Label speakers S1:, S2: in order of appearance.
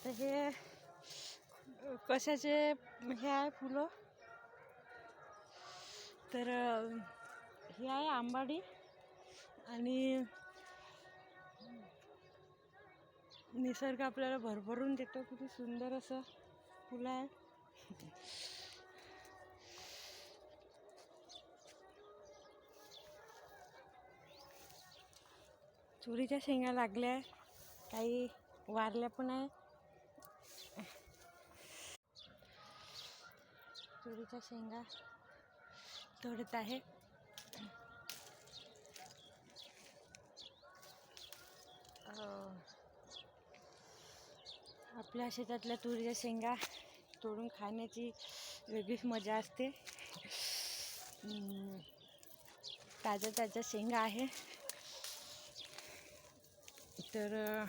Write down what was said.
S1: तर हे कशाचे हे आहे फुलं, तर हे आहे आंबाडी आणि निसर्ग आपल्याला भरभरून देतो. किती सुंदर असं फुलं आहे. तुरीच्या शेंगा लागल्या, काही वारल्या पण आहे. तुरीच्या शेंगा तोडत आहे. आपल्या शेतातल्या तुरीच्या शेंगा तोडून खाण्याची वेगळीच मजा असते. ताज्या ताज्या शेंगा आहे. तर